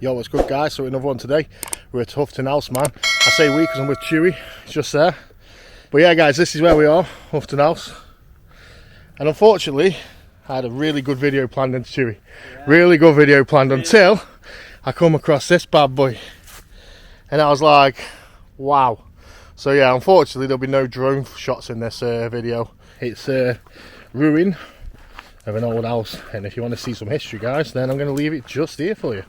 Yo, what's good guys? So another one today. We're at Houghton House, man. I say we because I'm with Chewy, it's just there. But yeah guys, this is where we are, Houghton House. And unfortunately, I had a really good video planned into Chewy. Yeah. Really good video planned until I come across this bad boy. And I was like, wow. So yeah, unfortunately there'll be no drone shots in this video. It's a ruin of an old house. And if you want to see some history guys, then I'm going to leave it just here for you.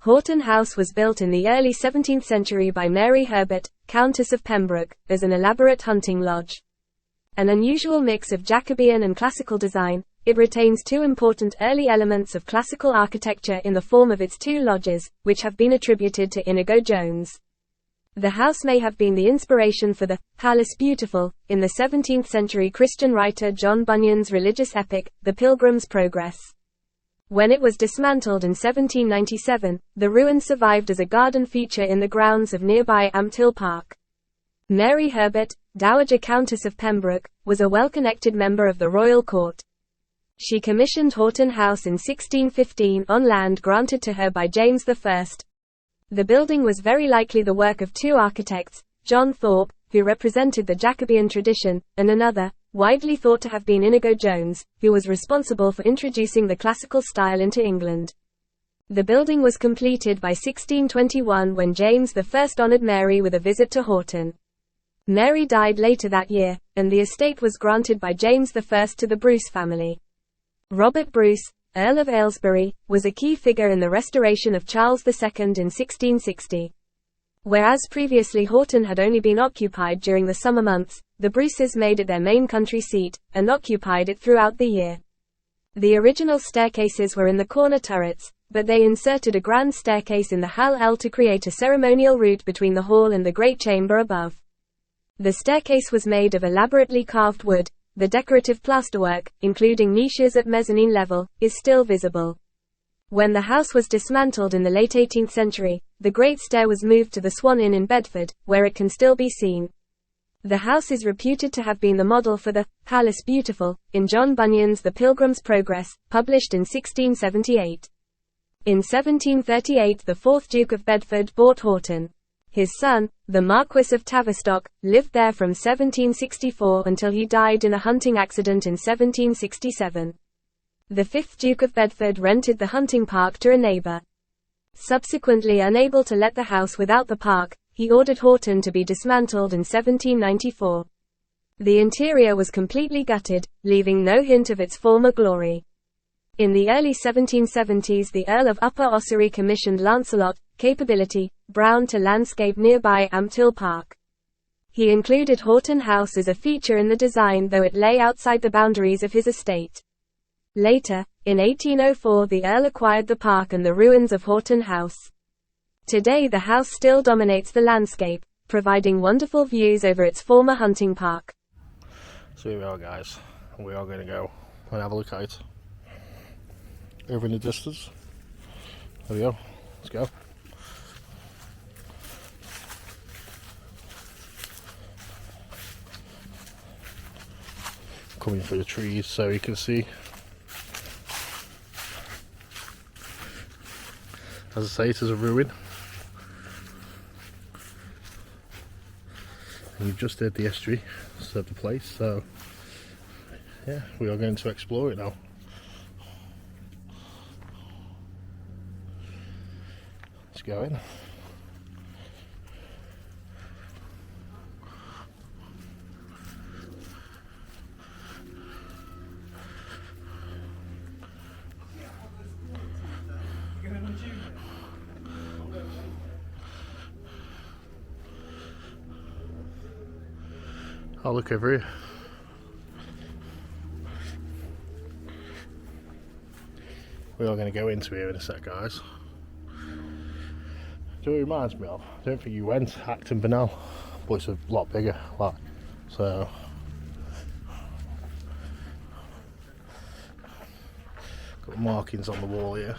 Houghton House was built in the early 17th century by Mary Herbert, Countess of Pembroke, as an elaborate hunting lodge. An unusual mix of Jacobean and classical design, it retains two important early elements of classical architecture in the form of its two lodges, which have been attributed to Inigo Jones. The house may have been the inspiration for the Palace Beautiful, in the 17th century Christian writer John Bunyan's religious epic, The Pilgrim's Progress. When it was dismantled in 1797, the ruin survived as a garden feature in the grounds of nearby Ampthill Park. Mary Herbert, Dowager Countess of Pembroke, was a well-connected member of the royal court. She commissioned Houghton House in 1615 on land granted to her by James I. The building was very likely the work of two architects, John Thorpe, who represented the Jacobean tradition, and another, widely thought to have been Inigo Jones, who was responsible for introducing the classical style into England. The building was completed by 1621 when James I honoured Mary with a visit to Houghton. Mary died later that year, and the estate was granted by James I to the Bruce family. Robert Bruce, Earl of Ailesbury, was a key figure in the restoration of Charles II in 1660. Whereas previously Houghton had only been occupied during the summer months, the Bruces made it their main country seat, and occupied it throughout the year. The original staircases were in the corner turrets, but they inserted a grand staircase in the hall to create a ceremonial route between the hall and the great chamber above. The staircase was made of elaborately carved wood. The decorative plasterwork, including niches at mezzanine level, is still visible. When the house was dismantled in the late 18th century, the Great Stair was moved to the Swan Inn in Bedford, where it can still be seen. The house is reputed to have been the model for the Palace Beautiful, in John Bunyan's The Pilgrim's Progress, published in 1678. In 1738 the 4th Duke of Bedford bought Houghton. His son, the Marquis of Tavistock, lived there from 1764 until he died in a hunting accident in 1767. The 5th Duke of Bedford rented the hunting park to a neighbour. Subsequently unable to let the house without the park, he ordered Houghton to be dismantled in 1794. The interior was completely gutted, leaving no hint of its former glory. In the early 1770s the Earl of Upper Ossory commissioned Lancelot Capability Brown to landscape nearby Ampthill Park. He included Houghton House as a feature in the design though it lay outside the boundaries of his estate. Later, in 1804 the Earl acquired the park and the ruins of Houghton House. Today the house still dominates the landscape, providing wonderful views over its former hunting park. So here we are guys, and we are going to go and have a look at it. Over in the distance. There we go, let's go. Coming through the trees so you can see. As I say, it is a ruin. And you've just heard the history of the place, so yeah, we are going to explore it now. Let's go in. I'll look over here. We are going to go into here in a sec, guys. Do you know what it reminds me of? I don't think you went Acton Banal, but it's a lot bigger, like, so. Got markings on the wall here.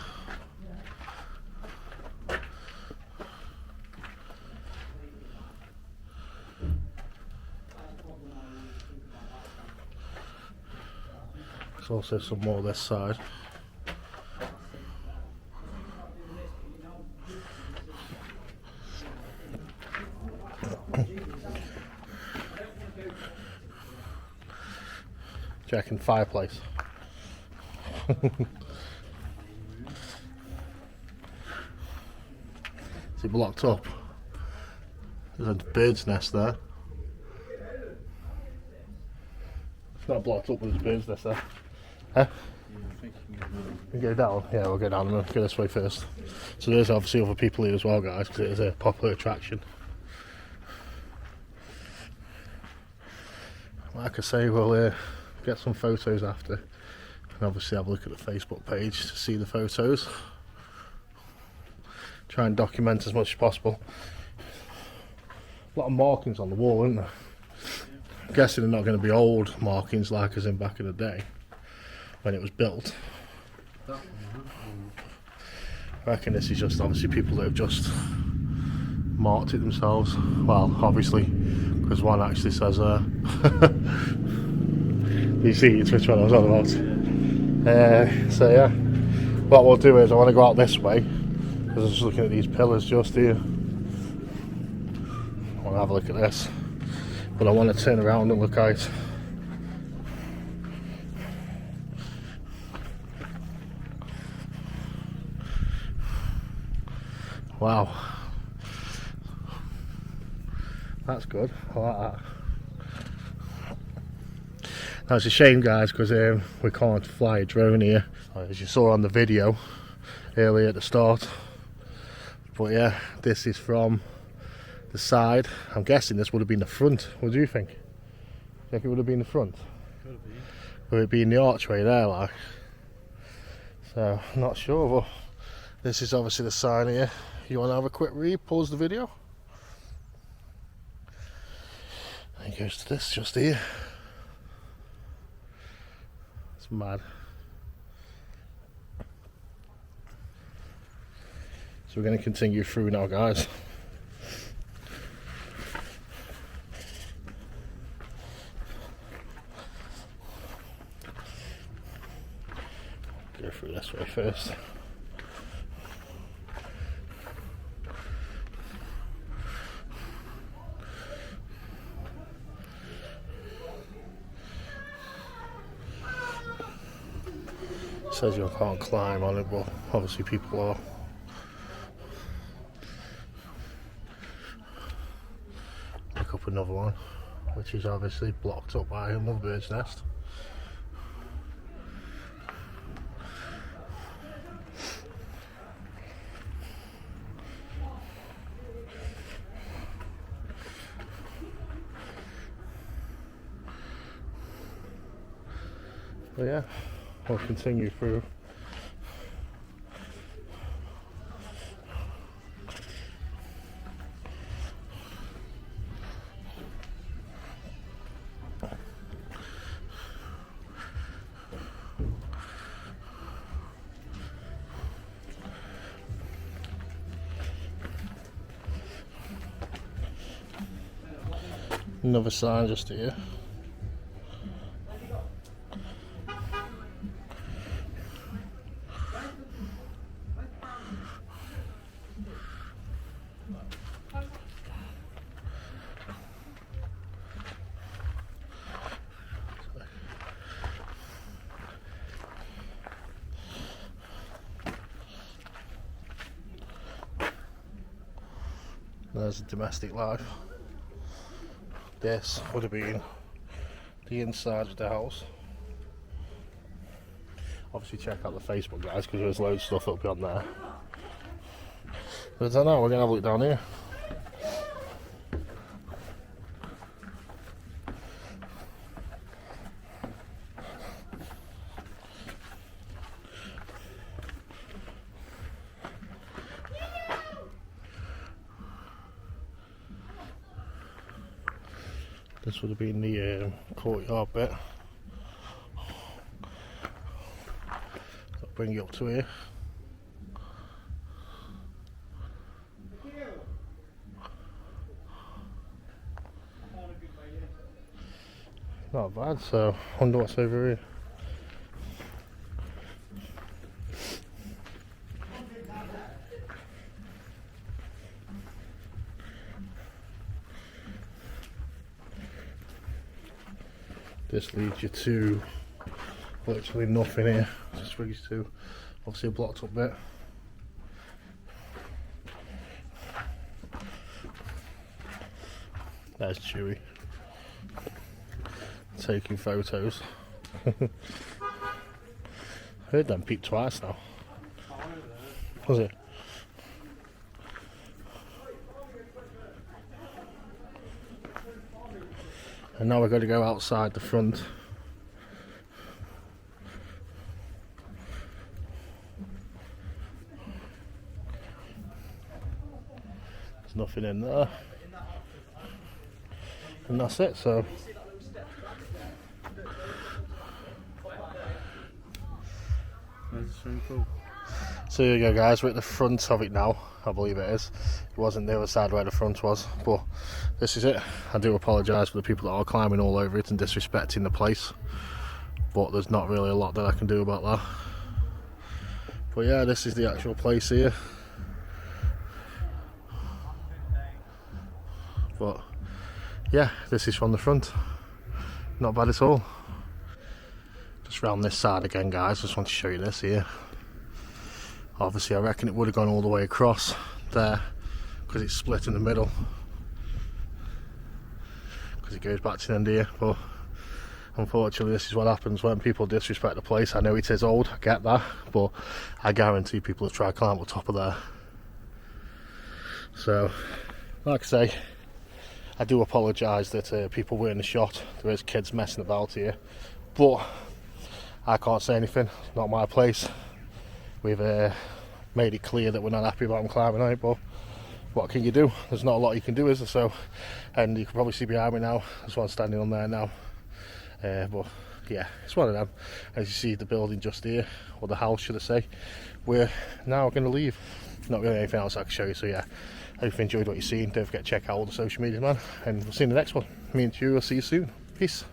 There's also some more this side. reckon fireplace? Is it blocked up? There's a bird's nest there. It's not blocked up, but there's a bird's nest there. Huh? We go down? Yeah, we'll go down and we'll go this way first. So there's obviously other people here as well, guys, because it is a popular attraction. Like I say, we'll get some photos after, and obviously have a look at the Facebook page to see the photos. Try and document as much as possible. A lot of markings on the wall, isn't there? I'm guessing they're not going to be old markings like as in back in the day when it was built. I reckon this is just obviously people that have just marked it themselves. Well, obviously, because one actually says you see which one I was on about. So yeah, what we'll do is I want to go out this way because I'm just looking at these pillars just here. I want to have a look at this, but I want to turn around and look out. Wow, that's good. I like that. Now it's a shame, guys, because we can't fly a drone here, as you saw on the video earlier at the start. But yeah, this is from the side. I'm guessing this would have been the front. What do you think? Do you think it would have been the front? Could have been. Would it be in the archway there, like? So, I'm not sure, but this is obviously the sign here. You want to have a quick read? Pause the video. And it goes to this just here. It's mad. So we're going to continue through now, guys. Go through this way first. It says you can't climb on it, but obviously people are. Pick up another one, which is obviously blocked up by another bird's nest. But yeah, we'll continue through. Another sign just here. There's a domestic life. This would have been the inside of the house. Obviously check out the Facebook, guys, because there's loads of stuff up on there. But I don't know, we're going to have a look down here. This would have been the courtyard bit. I'll bring you up to here. Not bad, so I wonder what's over here. This leads you to Literally nothing here. Just for these two. Obviously a blocked up bit. There's Chewy. Taking photos. Heard them peep twice now. Was it? And now we've got to go outside the front. There's nothing in there. And that's it, so. So here you go guys, we're at the front of it now, I believe it is. It wasn't the other side where the front was, but this is it. I do apologise for the people that are climbing all over it and disrespecting the place, but there's not really a lot that I can do about that. But yeah, this is the actual place here. But yeah, this is from the front. Not bad at all. Just round this side again guys, just want to show you this here. Obviously I reckon it would have gone all the way across there because it's split in the middle, because it goes back to the end here. But unfortunately this is what happens when people disrespect the place. I know it is old, I get that, but I guarantee people have tried to climb up the top of there. So like I say, I do apologise that people were in the shot. There is kids messing about here, but I can't say anything, it's not my place. We've made it clear that we're not happy about them climbing on it, but what can you do? There's not a lot you can do, is there? So, and you can probably see behind me now, there's one standing on there now. But yeah, it's one of them. As you see the building just here, or the house should I say, we're now going to leave. Not really anything else I can show you, so yeah. I hope you enjoyed what you've seen. Don't forget to check out all the social media, man, and we'll see you in the next one. Me and you will see you soon. Peace.